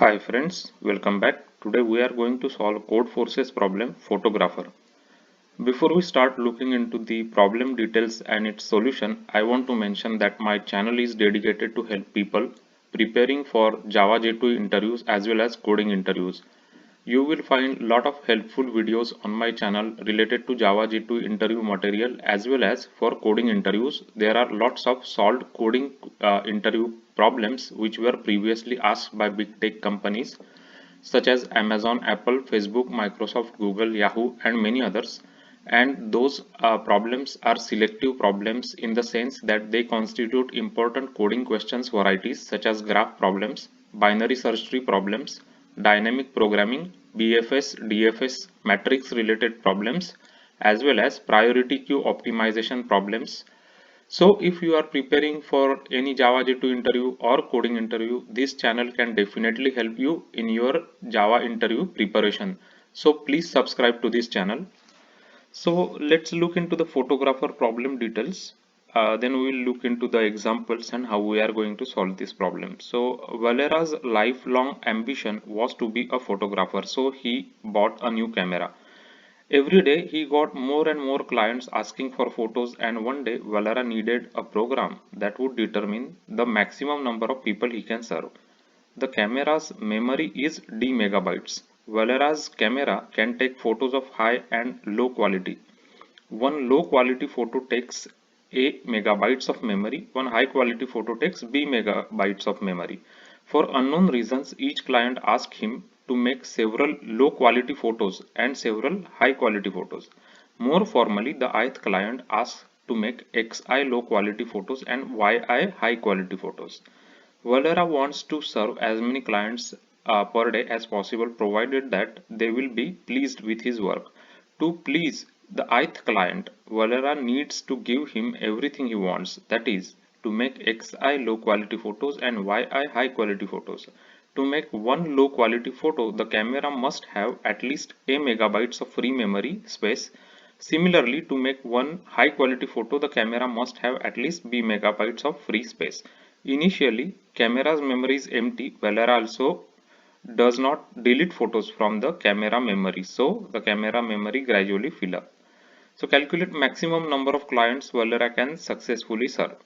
Hi friends, welcome back. Today we are going to solve Codeforces problem photographer. Before we start looking into the problem details and its solution, I want to mention that my channel is dedicated to help people preparing for Java J2 interviews as well as coding interviews. You will find lot of helpful videos on my channel related to Java J2 interview material as well as for coding interviews. There are lots of solved coding interview problems which were previously asked by big tech companies such as Amazon, Apple, Facebook, Microsoft, Google, Yahoo, and many others. And those problems are selective problems in the sense that they constitute important coding questions varieties such as graph problems, binary search tree problems, dynamic programming, BFS, DFS, matrix related problems, as well as priority queue optimization problems. So if you are preparing for any Java J2 interview or coding interview, this channel can definitely help you in your Java interview preparation. So please subscribe to this channel. So let's look into the photographer problem details. Then we will look into the examples and how we are going to solve this problem. So Valera's lifelong ambition was to be a photographer. So he bought a new camera. Every day he got more and more clients asking for photos, and one day Valera needed a program that would determine the maximum number of people he can serve. The camera's memory is D megabytes. Valera's camera can take photos of high and low quality. One low quality photo takes A megabytes of memory, one high quality photo takes B megabytes of memory. For unknown reasons, each client asks him to make several low quality photos and several high quality photos. More formally, the ith client asks to make Xi low quality photos and Yi high quality photos. Valera wants to serve as many clients per day as possible, provided that they will be pleased with his work. To please the ith client, Valera needs to give him everything he wants, that is, to make Xi low quality photos and Yi high quality photos. To make one low quality photo, the camera must have at least a megabytes of free memory space. Similarly, to make one high quality photo, the camera must have at least B megabytes of free space. Initially, camera's memory is empty. Valera also does not delete photos from the camera memory, so the camera memory gradually fill up. So calculate maximum number of clients Valera can successfully serve.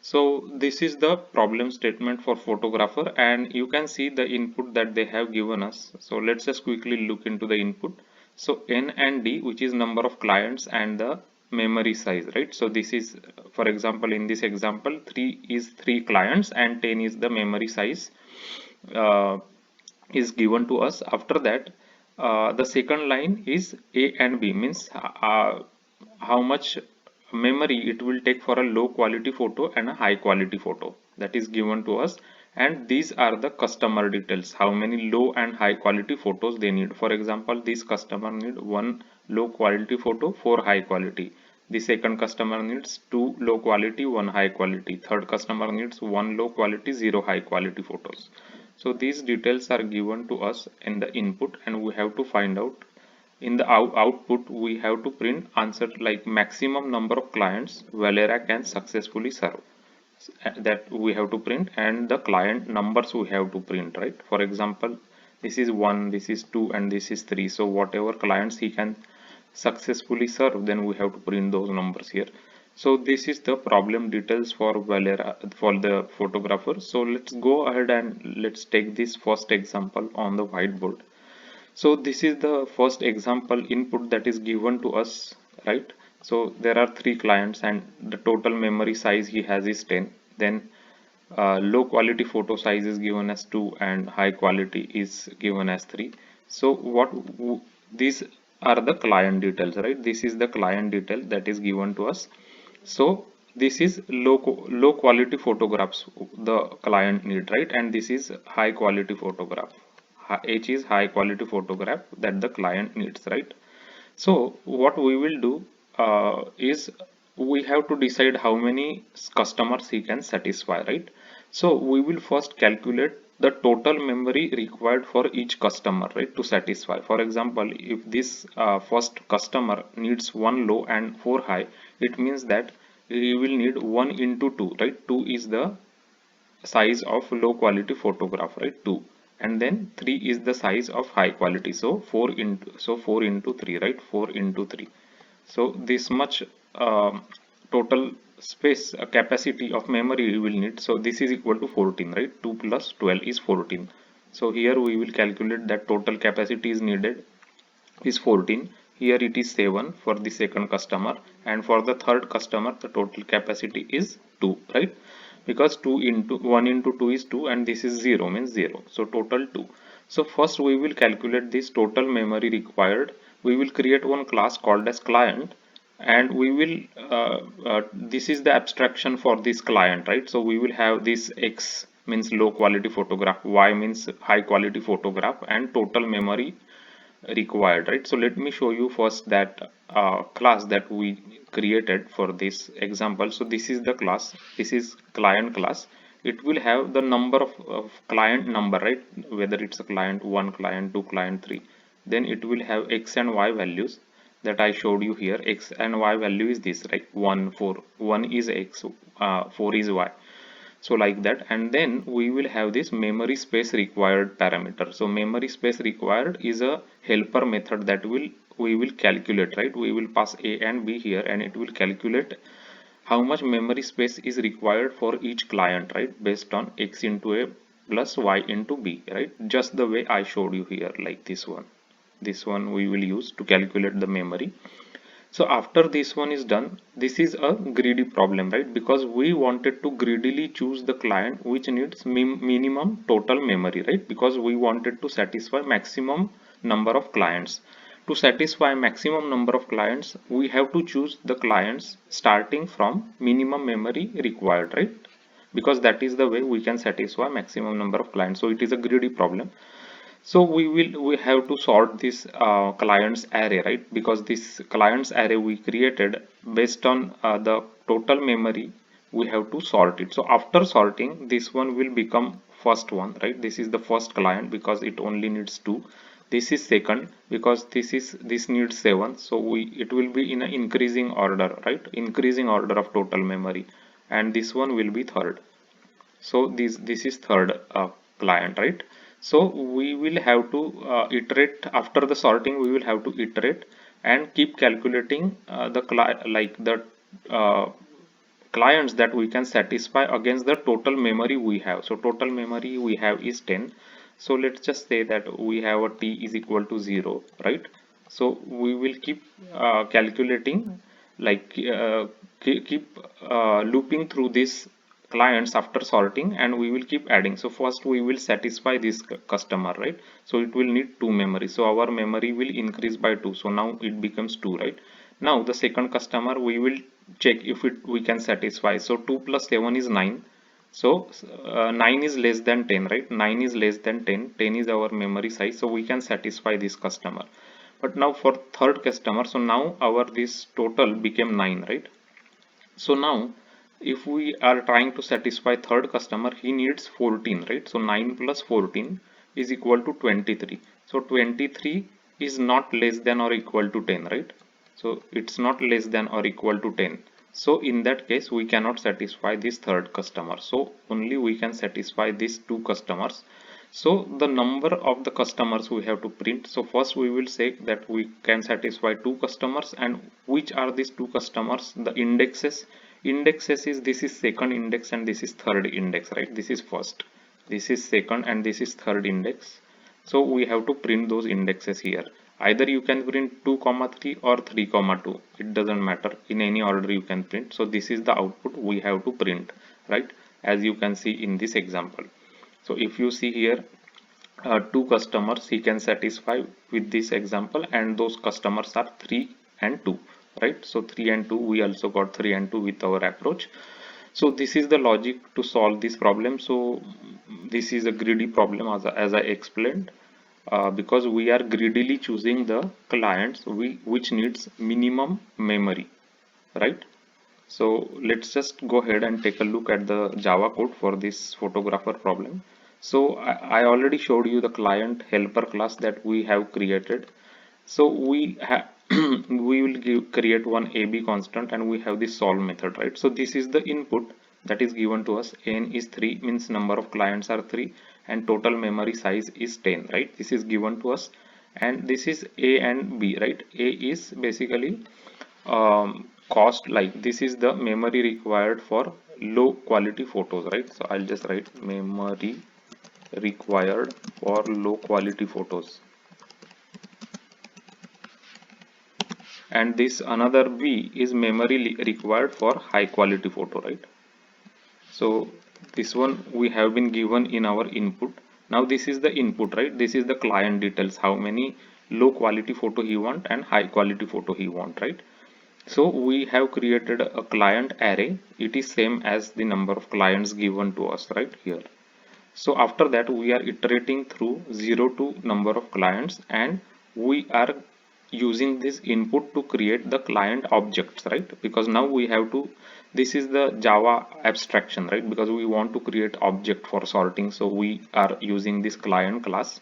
So this is the problem statement for photographer, and you can see the input that they have given us. So let's just quickly look into the input. So N and D, which is number of clients and the memory size, right? So this is, for example, in this example, 3 is 3 clients and 10 is the memory size uh, is given to us. After that, the second line is A and B, means how much memory it will take for a low quality photo and a high quality photo, that is given to us. And these are the customer details, how many low and high quality photos they need. For example, this customer need one low quality photo, four high quality. The second customer needs two low quality, one high quality. Third customer needs one low quality, zero high quality photos. So these details are given to us in the input, and we have to find out in the output. We have to print answer like maximum number of clients Valera can successfully serve, that we have to print, and the client numbers we have to print, right? For example, this is 1, this is 2, and this is 3. So whatever clients he can successfully serve, then we have to print those numbers here. So this is the problem details for Valera, for the photographer. So let's go ahead and let's take this first example on the whiteboard. So this is the first example input that is given to us, right? So there are 3 clients and the total memory size he has is 10. Then low quality photo size is given as 2 and high quality is given as 3. So these are the client details, right? This is the client detail that is given to us. So this is low quality photographs the client need, right? And this is high quality photograph. H is high quality photograph that the client needs, right? So what we will do is we have to decide how many customers he can satisfy, right? So we will first calculate the total memory required for each customer, right, to satisfy. For example, if this first customer needs one low and four high, it means that we will need 1 into 2, right? 2 is the size of low quality photograph, right? 2. and then 3 is the size of high quality. So 4 into 3, right? 4 into 3. So this much total space capacity of memory we will need. So this is equal to 14, right? 2 plus 12 is 14. So here we will calculate that total capacity is needed is 14. Here it is 7 for the second customer, and for the third customer the total capacity is 2, right? Because 2 into 1 into 2 is 2, and this is 0 means 0. So total 2. So first we will calculate this total memory required. We will create one class called as client, and we will this is the abstraction for this client, right? So we will have this X means low quality photograph, Y means high quality photograph, and total memory required, right? So let me show you first that class that we created for this example. So this is the class, this is client class. It will have the number of client number, right? Whether it's a client 1, client 2, client 3. Then it will have X and Y values that I showed you here. X and Y value is this, right? 1 4, 1 is X, 4 is Y. So like that, and then we will have this memory space required parameter. So memory space required is a helper method that we will calculate, right? We will pass A and B here, and it will calculate how much memory space is required for each client, right? Based on X into A plus Y into B, right? Just the way I showed you here, like this one. This one we will use to calculate the memory. So after this one is done, this is a greedy problem, right? Because we wanted to greedily choose the client which needs minimum total memory, right? Because we wanted to satisfy maximum number of clients. To satisfy maximum number of clients, we have to choose the clients starting from minimum memory required, right? Because that is the way we can satisfy maximum number of clients. So it is a greedy problem. So we have to sort this clients array, right? Because this clients array we created based on the total memory, we have to sort it. So after sorting, this one will become first one, right? This is the first client because it only needs 2. This is second because this needs 7. So it will be in an increasing order, right? Increasing order of total memory. And this one will be third. So this is third client, right? So we will have to iterate. After the sorting, we will have to iterate and keep calculating the uh, clients that we can satisfy against the total memory we have. So total memory we have is 10. So let's just say that we have a t is equal to 0, right? So we will keep calculating, like keep looping through this clients after sorting, and we will keep adding. So first we will satisfy this customer, right? So it will need 2 memory, so our memory will increase by 2. So now it becomes 2, right? Now the second customer we will check if we can satisfy. So 2 plus 7 is 9. So 9 is less than 10, right? 9 is less than 10. 10 is our memory size, so we can satisfy this customer. But now for third customer, so now our this total became 9, right? So now if we are trying to satisfy third customer, he needs 14, right? So 9 plus 14 is equal to 23. So 23 is not less than or equal to 10, right? So it's not less than or equal to 10. So in that case, we cannot satisfy this third customer. So only we can satisfy these two customers. So the number of the customers we have to print. So first we will say that we can satisfy two customers, and which are these two customers? The indexes. Indexes is, this is second index and this is third index, right? This is first, this is second, and this is third index. So we have to print those indexes here. Either you can print 2 comma 3 or 3 comma 2. It doesn't matter, in any order you can print. So this is the output we have to print, right? As you can see in this example. So if you see here, two customers he can satisfy with this example, and those customers are 3 and 2, right? So 3 and 2, we also got 3 and 2 with our approach. So this is the logic to solve this problem. So this is a greedy problem, as I explained, because we are greedily choosing the clients which needs minimum memory, right? So let's just go ahead and take a look at the Java code for this photographer problem. So I already showed you the client helper class that we have created. So we have we will create one AB constant, and we have this solve method, right? So this is the input that is given to us. N is 3 means number of clients are 3, and total memory size is 10, right? This is given to us, and this is A and B, right? A is basically cost, like this is the memory required for low quality photos, right? So I'll just write memory required for low quality photos, and this another B is memory required for high quality photo, right? So this one we have been given in our input. Now this is the input, right? This is the client details, how many low quality photo he want and high quality photo he want, right? So we have created a client array. It is same as the number of clients given to us right here. So after that we are iterating through 0 to number of clients, and we are using this input to create the client objects, right? Because now we have to, this is the Java abstraction, right? Because we want to create object for sorting, so we are using this client class,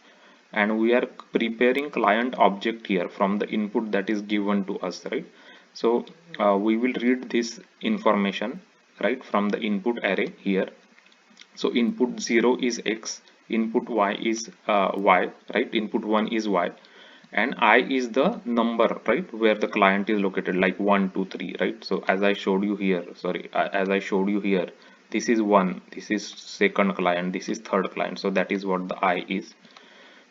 and we are preparing client object here from the input that is given to us, right? So we will read this information right from the input array here. So input 0 is x, input y is y, right? Input 1 is y, and I is the number, right, where the client is located, like 1 2 3, right? So as I showed you here, sorry, as I showed you here, this is 1, this is second client, this is third client, so that is what the I is.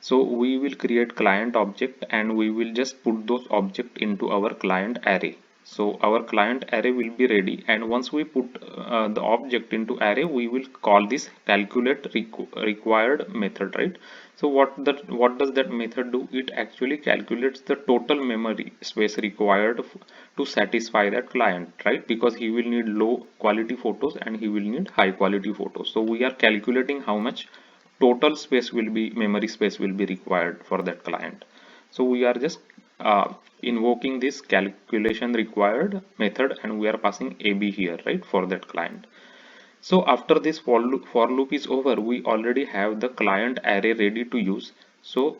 So we will create client object, and we will just put those object into our client array. So our client array will be ready, and once we put the object into array, we will call this calculate required method, right? So what does that method do? It actually calculates the total memory space required to satisfy that client, right? Because he will need low quality photos and he will need high quality photos. So we are calculating how much total space will be, memory space will be required for that client. So we are just invoking this calculation required method, and we are passing AB here, right, for that client. So after this for loop is over, we already have the client array ready to use. So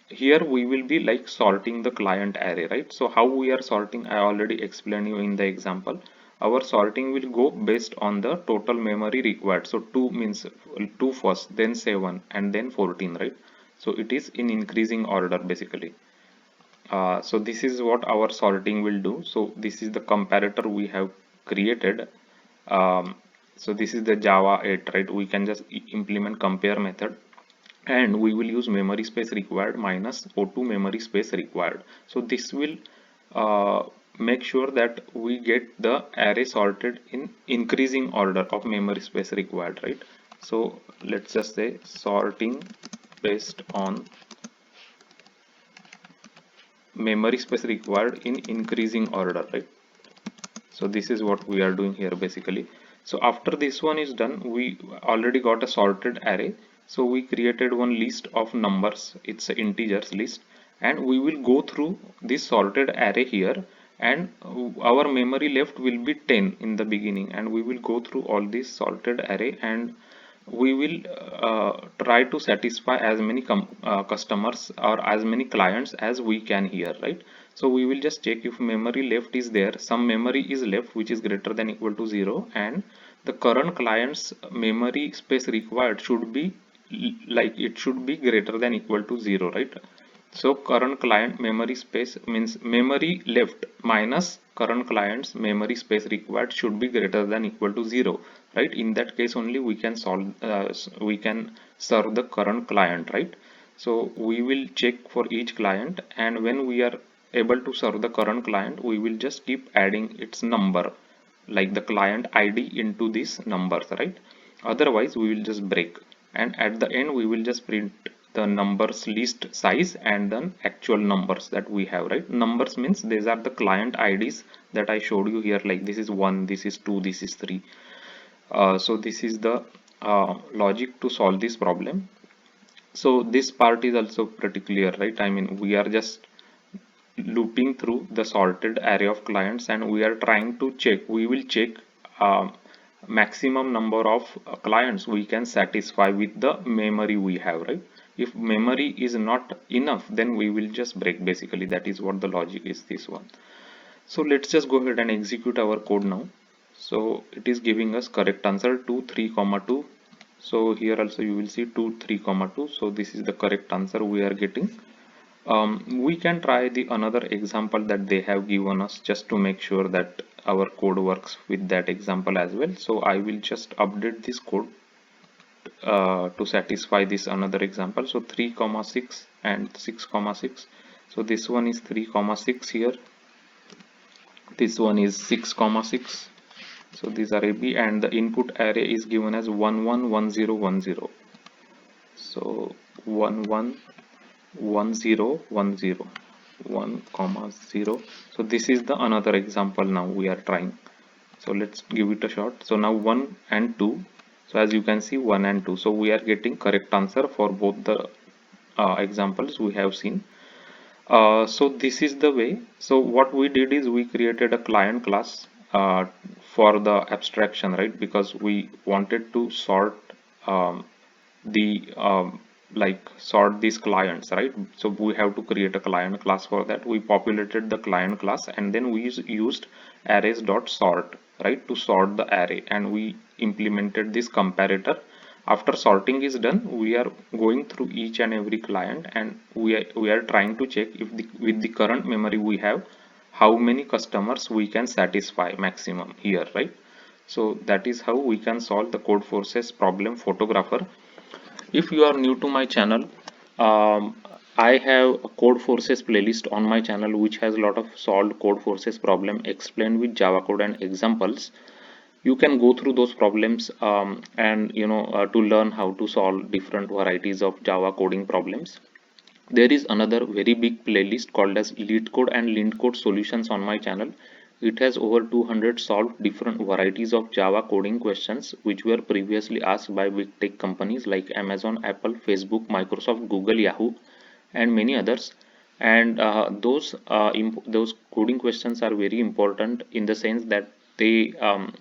here we will be like sorting the client array, right? So how we are sorting, I already explained you in the example. Our sorting will go based on the total memory required. So 2 means 2 first, then 7, and then 14, right? So it is in increasing order basically. So this is what our sorting will do. So this is the comparator we have created. So this is the Java 8, right? We can just implement compare method, and we will use memory space required minus O2 memory space required. So this will make sure that we get the array sorted in increasing order of memory space required, right? So let's just say sorting based on memory space required in increasing order, right? So this is what we are doing here basically. So after this one is done, we already got a sorted array. So we created one list of numbers, it's an integers list, and we will go through this sorted array here, and our memory left will be 10 in the beginning, and we will go through all this sorted array, and we will try to satisfy as many customers or as many clients as we can here, right? So we will just check if memory left is there, some memory is left which is greater than equal to 0, and the current client's memory space required should be like it should be greater than equal to 0, right? So current client memory space means memory left minus current client's memory space required should be greater than equal to 0, right? In that case only we can solve, we can serve the current client, right? So we will check for each client, and when we are able to serve the current client, we will just keep adding its number, like the client ID into these numbers, right? Otherwise we will just break, and at the end we will just print the numbers list size and then actual numbers that we have, right? Numbers means these are the client IDs that I showed you here, like this is 1, this is 2, this is 3. So this is the logic to solve this problem. So this part is also pretty clear, right? I mean, we are just looping through the sorted array of clients, and we are trying to check, we will check maximum number of clients we can satisfy with the memory we have, right? If memory is not enough, then we will just break basically. That is what the logic is, this one. So let's just go ahead and execute our code now. So it is giving us correct answer 2 3 2 So here also you will see 2 3 comma 2. So this is the correct answer we are getting. We can try the another example that they have given us just to make sure that our code works with that example as well. So I will just update this code to satisfy this another example. So 3 comma 6 and 6 comma 6. So this one is 3 comma 6 here, this one is 6 comma 6. So these are AB, and the input array is given as 111010. So 111010 1 comma 0. So this is the another example now we are trying. So let's give it a shot. So now 1 and 2. So as you can see 1 and 2. So we are getting correct answer for both the examples we have seen. So this is the way. So what we did is we created a client class for the abstraction, right? Because we wanted to sort the like sort these clients, right? So we have to create a client class. For that we populated the client class, and then we used arrays dot sort, right, to sort the array, and we implemented this comparator. After sorting is done, we are going through each and every client, and we are trying to check if with the current memory we have, how many customers we can satisfy maximum here, right? So that is how we can solve the Codeforces problem photographer. If you are new to my channel, I have a Codeforces playlist on my channel which has a lot of solved Codeforces problem explained with Java code and examples. You can go through those problems and to learn how to solve different varieties of Java coding problems. There is another very big playlist called as LeetCode and LeanCode solutions on my channel. It has over 200 solved different varieties of Java coding questions which were previously asked by big tech companies like Amazon, Apple, Facebook, Microsoft, Google, Yahoo, and many others. And those coding questions are very important in the sense that they um,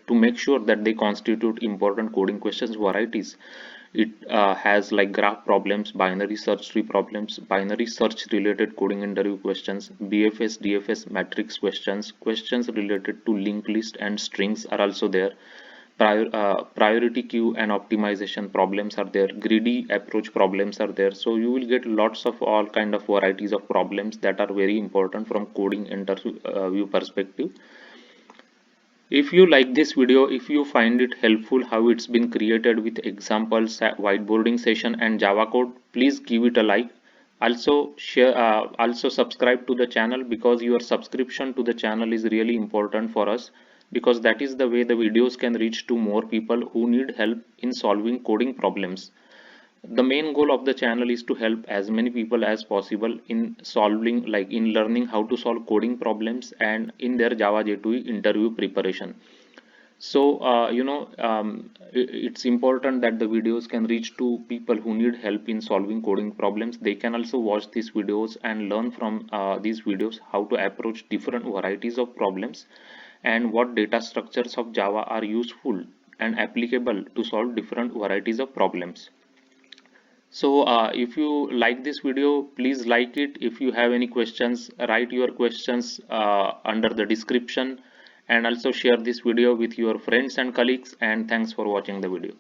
to make sure that they constitute important coding questions varieties. It has like graph problems, binary search tree problems, binary search related coding interview questions, BFS, DFS matrix questions, questions related to linked list and strings are also there. Priority queue and optimization problems are there. Greedy approach problems are there. So you will get lots of all kind of varieties of problems that are very important from coding interview perspective. If you like this video, if you find it helpful how it's been created with examples, whiteboarding session and Java code, please give it a like. Also share, also subscribe to the channel, because your subscription to the channel is really important for us, because that is the way the videos can reach to more people who need help in solving coding problems. The main goal of the channel is to help as many people as possible in solving, like in learning how to solve coding problems and in their Java J2E interview preparation. So it's important that the videos can reach to people who need help in solving coding problems. They can also watch these videos and learn from these videos how to approach different varieties of problems and what data structures of Java are useful and applicable to solve different varieties of problems. So if you like this video, please like it. If you have any questions, write your questions under the description, and also share this video with your friends and colleagues, and thanks for watching the video.